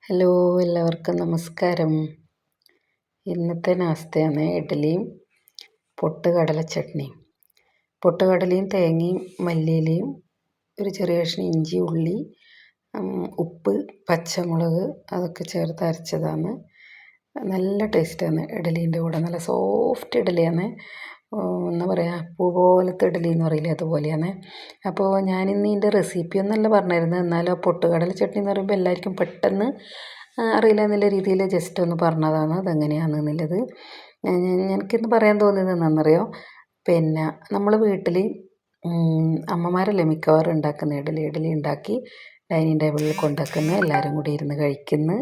Hello, എല്ലാവർക്കും നമസ്കാരം. ഇന്നത്തെ നാസ്തയാണ് ഇഡ്ഡലിയും പൊട്ടുകടല ചട്നിയും. പൊട്ടുകടലയും തേങ്ങയും മല്ലിയിലയും ഒരു ചെറിയ കഷ്ണം ഇഞ്ചി, ഉള്ളി, ഉപ്പ്, പച്ചമുളക് അതൊക്കെ ചേർത്ത് അരച്ചതാണ്. നല്ല ടേസ്റ്റാണ് ഇഡ്ഡലീൻ്റെ കൂടെ. നല്ല സോഫ്റ്റ് ഇഡ്ഡലിയാണ്. എന്താ പറയുക, പൂ പോലത്തെ ഇഡ്ഡലി എന്ന് പറയില്ലേ, അതുപോലെയാണ്. അപ്പോൾ ഞാനിന്ന് ഇതിൻ്റെ റെസിപ്പി ഒന്നല്ല പറഞ്ഞിരുന്നത്. എന്നാലും ആ പൊട്ടുകടല ചട്നി എന്ന് പറയുമ്പോൾ എല്ലാവർക്കും പെട്ടെന്ന് അറിയില്ല എന്നുള്ള രീതിയിൽ ജസ്റ്റ് ഒന്ന് പറഞ്ഞതാണ് അതെങ്ങനെയാണെന്നുള്ളത്. എനിക്കിന്ന് പറയാൻ തോന്നിയത് എന്താണെന്നറിയോ, പിന്നെ നമ്മൾ വീട്ടിൽ അമ്മമാരല്ലേ മിക്കവാറും ഉണ്ടാക്കുന്ന ഇഡ്ഡലി ഉണ്ടാക്കി ഡൈനിങ് ടേബിളിൽ കൊണ്ടുവയ്ക്കുന്നു, എല്ലാവരും കൂടി ഇരുന്ന് കഴിക്കുന്നു,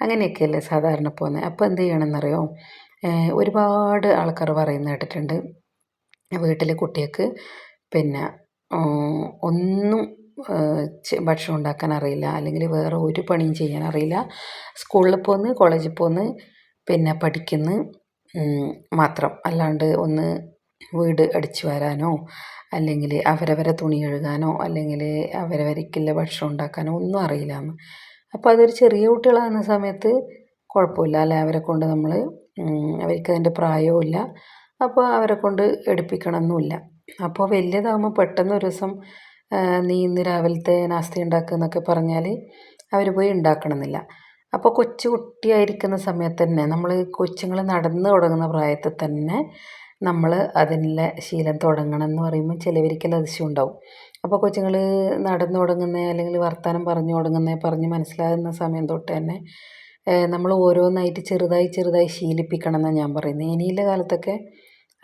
അങ്ങനെയൊക്കെയല്ലേ സാധാരണ പോകുന്നത്. അപ്പോൾ എന്ത് ചെയ്യണമെന്നറിയോ, ഒരുപാട് ആൾക്കാർ പറയുന്നത് കേട്ടിട്ടുണ്ട്, വീട്ടിൽ കുട്ടികൾക്ക് പിന്നെ ഒന്നും ഭക്ഷണം ഉണ്ടാക്കാൻ അറിയില്ല, അല്ലെങ്കിൽ വേറെ ഒരു പണിയും ചെയ്യാൻ അറിയില്ല, സ്കൂളിൽ പോന്ന് കോളേജിൽ പോന്ന് പിന്നെ പഠിക്കുന്നു മാത്രം, അല്ലാണ്ട് ഒന്ന് വീട് അടിച്ചു വാരാനോ അല്ലെങ്കിൽ അവരവരെ തുണി കഴുകാനോ അല്ലെങ്കിൽ അവരവർക്കുള്ള ഭക്ഷണം ഉണ്ടാക്കാനോ ഒന്നും അറിയില്ല എന്ന്. അപ്പോൾ അതൊരു ചെറിയ കുട്ടികളാകുന്ന സമയത്ത് കുഴപ്പമില്ല അല്ലേ, അവരെ കൊണ്ട് നമ്മൾ അവർക്ക് അതിൻ്റെ പ്രായവും ഇല്ല, അപ്പോൾ അവരെ കൊണ്ട് എടുപ്പിക്കണമെന്നുമില്ല. അപ്പോൾ വലിയതാകുമ്പോൾ പെട്ടെന്ന് ഒരു ദിവസം നീ ഇന്ന് രാവിലത്തെ നാസ്ത ഉണ്ടാക്കുക എന്നൊക്കെ പറഞ്ഞാൽ അവർ പോയി ഉണ്ടാക്കണമെന്നില്ല. അപ്പോൾ കൊച്ചു കുട്ടിയായിരിക്കുന്ന സമയത്ത് തന്നെ നമ്മൾ കൊച്ചുങ്ങൾ നടന്നു തുടങ്ങുന്ന പ്രായത്തിൽ തന്നെ നമ്മൾ അതിനുള്ള ശീലം തുടങ്ങണം എന്ന് പറയുമ്പോൾ ചിലവർക്കെല്ലാം അതിശയം ഉണ്ടാവും. അപ്പോൾ കൊച്ചുങ്ങൾ നടന്നു തുടങ്ങുന്ന അല്ലെങ്കിൽ വർത്തമാനം പറഞ്ഞു തുടങ്ങുന്ന പറഞ്ഞ് മനസ്സിലാകുന്ന സമയം തൊട്ട് തന്നെ നമ്മൾ ഓരോന്നായിട്ട് ചെറുതായി ശീലിപ്പിക്കണം എന്നാണ് ഞാൻ പറയുന്നത്. ഇനിയുള്ള കാലത്തൊക്കെ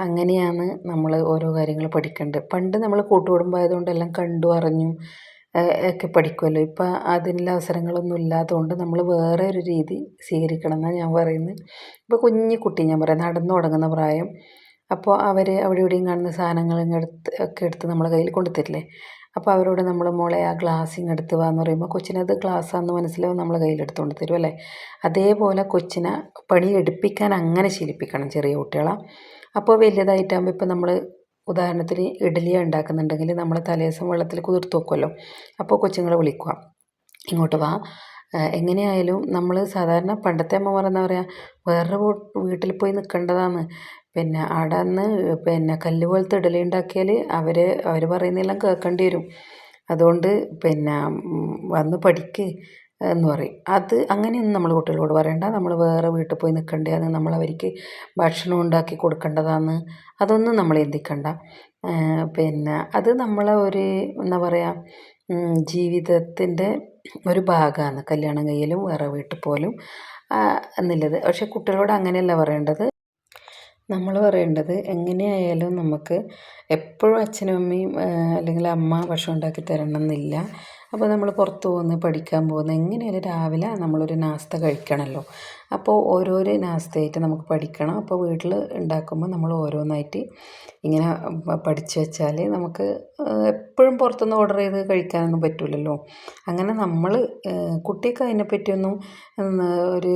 അങ്ങനെയാണ് നമ്മൾ ഓരോ കാര്യങ്ങൾ പഠിക്കേണ്ടത്. പണ്ട് നമ്മൾ കൂട്ടുകുടുംബമായതുകൊണ്ട് എല്ലാം കണ്ടു അറിഞ്ഞും ഒക്കെ പഠിക്കുമല്ലോ. ഇപ്പം അതിനുള്ള അവസരങ്ങളൊന്നും ഇല്ലാത്തതുകൊണ്ട് നമ്മൾ വേറെ ഒരു രീതി സ്വീകരിക്കണം എന്നാണ് ഞാൻ പറയുന്നത്. ഇപ്പോൾ കുഞ്ഞു കുട്ടി ഞാൻ പറയാം നടന്നു തുടങ്ങുന്ന പ്രായം, അപ്പോൾ അവർ അവിടെ ഇവിടെയും കാണുന്ന സാധനങ്ങൾ എടുത്ത് നമ്മളെ കയ്യിൽ കൊണ്ടു തരില്ലേ. അപ്പോൾ അവരോട് നമ്മൾ മോളെ ആ ഗ്ലാസ് എടുത്ത് വാ എന്ന് പറയുമ്പോൾ കൊച്ചിനത് ഗ്ലാസ്സാണെന്ന് മനസ്സിലാവും, നമ്മളെ കയ്യിലെടുത്തുകൊണ്ട് തരും അല്ലേ. അതേപോലെ കൊച്ചിനെ പണി എടുപ്പിക്കാൻ അങ്ങനെ ശീലിപ്പിക്കണം ചെറിയ കുട്ടികളെ. അപ്പോൾ വലിയതായിട്ടാകുമ്പോൾ ഇപ്പോൾ നമ്മൾ ഉദാഹരണത്തിന് ഇഡ്ഡലിയാണ് ഉണ്ടാക്കുന്നുണ്ടെങ്കിൽ നമ്മൾ തലേദിവസം വെള്ളത്തിൽ കുതിർത്ത് വെക്കുമല്ലോ. അപ്പോൾ കൊച്ചുങ്ങളെ വിളിക്കുക, ഇങ്ങോട്ട് വാ. എങ്ങനെയായാലും നമ്മൾ സാധാരണ പണ്ടത്തെ അമ്മമാർ എന്താ പറയുക, വേറൊരു വീട്ടിൽ പോയി നിൽക്കേണ്ടതാണ്. പിന്നെ അവിടെ നിന്ന് പിന്നെ കല്ല് പോലത്തെ ഇഡ്ഡലി ഉണ്ടാക്കിയാൽ അവർ പറയുന്നതെല്ലാം കേൾക്കേണ്ടി വരും. അതുകൊണ്ട് പിന്നെ വന്ന് പഠിക്ക് എന്ന് പറയും. അത് അങ്ങനെയൊന്നും നമ്മൾ കുട്ടികളോട് പറയണ്ട. നമ്മൾ വേറെ വീട്ടിൽ പോയി നിൽക്കേണ്ടതാണ്, നമ്മൾ അവർക്ക് ഭക്ഷണം ഉണ്ടാക്കി കൊടുക്കേണ്ടതാണ്, അതൊന്നും നമ്മൾ ചിന്തിക്കണ്ട. പിന്നെ അത് നമ്മളെ ഒരു എന്താ പറയുക, ജീവിതത്തിൻ്റെ ഒരു ഭാഗമാണ് കല്യാണം കഴിയലും വേറെ വീട്ടിൽ പോലും എന്നുള്ളത്. പക്ഷേ കുട്ടികളോട് അങ്ങനെയല്ല പറയേണ്ടത്. നമ്മൾ പറയേണ്ടത് എങ്ങനെയായാലും നമുക്ക് എപ്പോഴും അച്ഛനും അമ്മയും അല്ലെങ്കിൽ അമ്മ ഭക്ഷണം ഉണ്ടാക്കി തരണം എന്നില്ല. അപ്പോൾ നമ്മൾ പുറത്ത് പോകുന്നു പഠിക്കാൻ പോകുന്നു, എങ്ങനെയായാലും രാവിലെ നമ്മളൊരു നാസ്ത കഴിക്കണമല്ലോ. അപ്പോൾ ഓരോരോ നാസ്തയായിട്ട് നമുക്ക് പഠിക്കണം. അപ്പോൾ വീട്ടിൽ ഉണ്ടാക്കുമ്പോൾ നമ്മൾ ഓരോന്നായിട്ട് ഇങ്ങനെ പഠിച്ചു വെച്ചാൽ നമുക്ക് എപ്പോഴും പുറത്തുനിന്ന് ഓർഡർ ചെയ്ത് കഴിക്കാനൊന്നും പറ്റില്ലല്ലോ. അങ്ങനെ നമ്മൾ കുട്ടിക്ക് അതിനെപ്പറ്റിയൊന്നും ഒരു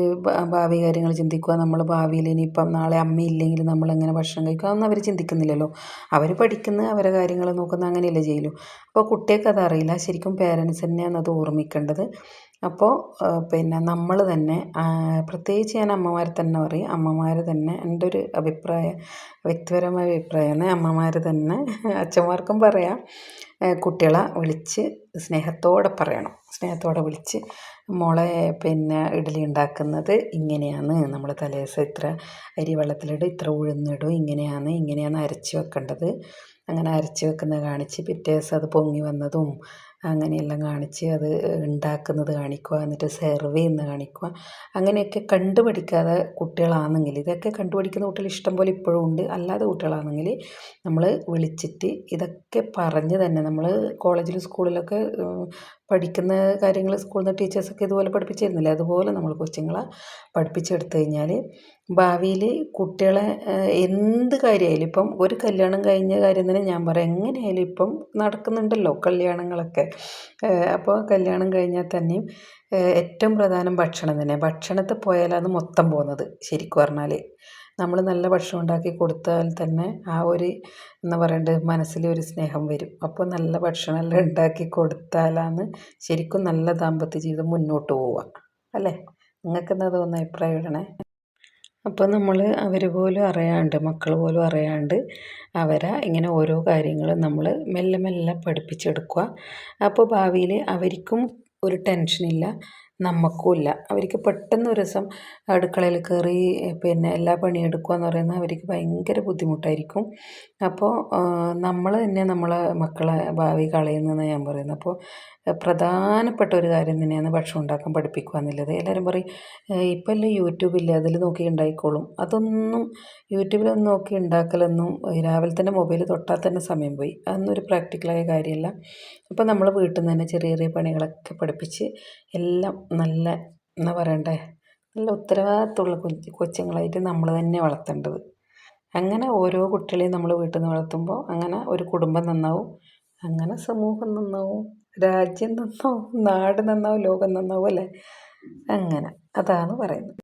ഭാവി കാര്യങ്ങൾ ചിന്തിക്കുക, നമ്മൾ ഭാവിയിൽ ഇനിയിപ്പം നാളെ അമ്മയില്ലെങ്കിൽ നമ്മളെങ്ങനെ ഭക്ഷണം കഴിക്കുക, അതൊന്നും അവർ ചിന്തിക്കുന്നില്ലല്ലോ. അവർ പഠിക്കുന്ന അവരെ കാര്യങ്ങൾ നോക്കുന്ന അങ്ങനെയല്ലേ ചെയ്യുള്ളൂ. അപ്പോൾ കുട്ടികൾക്ക് അതറിയില്ല. ശരിക്കും പേരൻസ് തന്നെയാണ് അത് ഓർമ്മിക്കേണ്ടത്. അപ്പോൾ പിന്നെ നമ്മൾ തന്നെ പ്രത്യേകിച്ച് ഞാൻ അമ്മമാരെ തന്നെ പറയും, അമ്മമാർ തന്നെ, എൻ്റെ ഒരു അഭിപ്രായം, വ്യക്തിപരമായ അഭിപ്രായമാണ്, അമ്മമാർ തന്നെ അച്ഛന്മാർക്കും പറയാം, കുട്ടികളെ വിളിച്ച് സ്നേഹത്തോടെ പറയണം. സ്നേഹത്തോടെ വിളിച്ച് മോളെ പിന്നെ ഇഡ്ഡലി ഉണ്ടാക്കുന്നത് ഇങ്ങനെയാണ്, നമ്മൾ തലേദിവസം ഇത്ര അരി വെള്ളത്തിലിടും, ഇത്ര ഉഴുന്നിടും, ഇങ്ങനെയാണ് അരച്ച് വെക്കേണ്ടത്, അങ്ങനെ അരച്ച് വെക്കുന്നത് കാണിച്ച് പിറ്റേ ദിവസം അത് പൊങ്ങി വന്നതും അങ്ങനെയെല്ലാം കാണിച്ച് അത് ഉണ്ടാക്കുന്നത് കാണിക്കുക, എന്നിട്ട് സെർവ് ചെയ്യുന്നത് കാണിക്കുക. അങ്ങനെയൊക്കെ കണ്ടുപഠിക്കാതെ കുട്ടികളാണെങ്കിൽ, ഇതൊക്കെ കണ്ടുപഠിക്കുന്ന കുട്ടികൾ ഇഷ്ടം പോലെ ഇപ്പോഴും ഉണ്ട്. അല്ലാതെ കുട്ടികളാണെങ്കിൽ നമ്മൾ വിളിച്ചിട്ട് ഇതൊക്കെ പറഞ്ഞ് തന്നെ, നമ്മൾ കോളേജിലും സ്കൂളിലൊക്കെ പഠിക്കുന്ന കാര്യങ്ങൾ സ്കൂളിൽ നിന്ന് ടീച്ചേഴ്സൊക്കെ ഇതുപോലെ പഠിപ്പിച്ചു തരുന്നില്ലേ, അതുപോലെ നമ്മൾ കൊച്ചുങ്ങളെ പഠിപ്പിച്ചെടുത്തു കഴിഞ്ഞാൽ ഭാവിയിൽ കുട്ടികളെ എന്ത് കാര്യമായാലും, ഇപ്പം ഒരു കല്യാണം കഴിഞ്ഞ കാര്യം തന്നെ ഞാൻ പറയാം, എങ്ങനെയായാലും ഇപ്പം നടക്കുന്നുണ്ടല്ലോ കല്യാണങ്ങളൊക്കെ. അപ്പോൾ കല്യാണം കഴിഞ്ഞാൽ തന്നെയും ഏറ്റവും പ്രധാനം ഭക്ഷണം തന്നെ. ഭക്ഷണത്തിൽ പോയാലാണ് മൊത്തം പോകുന്നത്. ശരിക്കും പറഞ്ഞാൽ നമ്മൾ നല്ല ഭക്ഷണം ഉണ്ടാക്കി കൊടുത്താൽ തന്നെ ആ ഒരു എന്താ പറയണ്ടത്, മനസ്സിലൊരു സ്നേഹം വരും. അപ്പോൾ നല്ല ഭക്ഷണമെല്ലാം ഉണ്ടാക്കി കൊടുത്താലാണ് ശരിക്കും നല്ല ദാമ്പത്യ ജീവിതം മുന്നോട്ട് പോവുക. അല്ലേ? നിങ്ങൾക്ക് എന്താ തോന്നുന്നത്? അഭിപ്രായം ഇടണേ. അപ്പോൾ നമ്മൾ അവർ പോലും അറിയാണ്ട്, മക്കൾ പോലും അറിയാണ്ട് അവരെ ഇങ്ങനെ ഓരോ കാര്യങ്ങളും നമ്മൾ മെല്ലെ മെല്ലെ പഠിപ്പിച്ചെടുക്കുക. അപ്പോൾ ഭാവിയിൽ അവർക്കും ഒരു ടെൻഷനില്ല, നമുക്കും ഇല്ല. അവർക്ക് പെട്ടെന്ന് ഒരു ദിവസം അടുക്കളയിൽ കയറി പിന്നെ എല്ലാ പണിയെടുക്കുക എന്ന് പറയുന്നത് അവർക്ക് ഭയങ്കര ബുദ്ധിമുട്ടായിരിക്കും. അപ്പോൾ നമ്മൾ തന്നെ നമ്മളെ മക്കളെ ഭാവി കളയുന്നതെന്ന് ഞാൻ പറയുന്നത്. അപ്പോൾ പ്രധാനപ്പെട്ട ഒരു കാര്യം തന്നെയാണ് ഭക്ഷണം ഉണ്ടാക്കാൻ പഠിപ്പിക്കുക എന്നുള്ളത്. എല്ലാവരും പറയും ഇപ്പം എല്ലാം യൂട്യൂബില്ലേ, അതിൽ നോക്കി ഉണ്ടായിക്കോളും. അതൊന്നും യൂട്യൂബിലൊന്നും നോക്കി ഉണ്ടാക്കലൊന്നും രാവിലെ തന്നെ മൊബൈൽ തൊട്ടാൽ തന്നെ സമയം പോയി. അതൊന്നും ഒരു പ്രാക്ടിക്കലായ കാര്യമല്ല. അപ്പോൾ നമ്മൾ വീട്ടിൽ നിന്ന് തന്നെ ചെറിയ ചെറിയ പണികളൊക്കെ പഠിപ്പിച്ച് എല്ലാം നല്ല എന്താ പറയണ്ടേ, നല്ല ഉത്തരവാദിത്തമുള്ള കൊച്ചുങ്ങളായിട്ട് നമ്മൾ തന്നെ വളർത്തേണ്ടത്. അങ്ങനെ ഓരോ കുട്ടികളെയും നമ്മൾ വീട്ടിൽ നിന്ന് വളർത്തുമ്പോൾ അങ്ങനെ ഒരു കുടുംബം നന്നാവും, അങ്ങനെ സമൂഹം നന്നാവും, രാജ്യം നന്നാവും, നാട് നന്നാവും, ലോകം നന്നാവും, അല്ലേ? അങ്ങനെ അതാണ് പറയുന്നത്.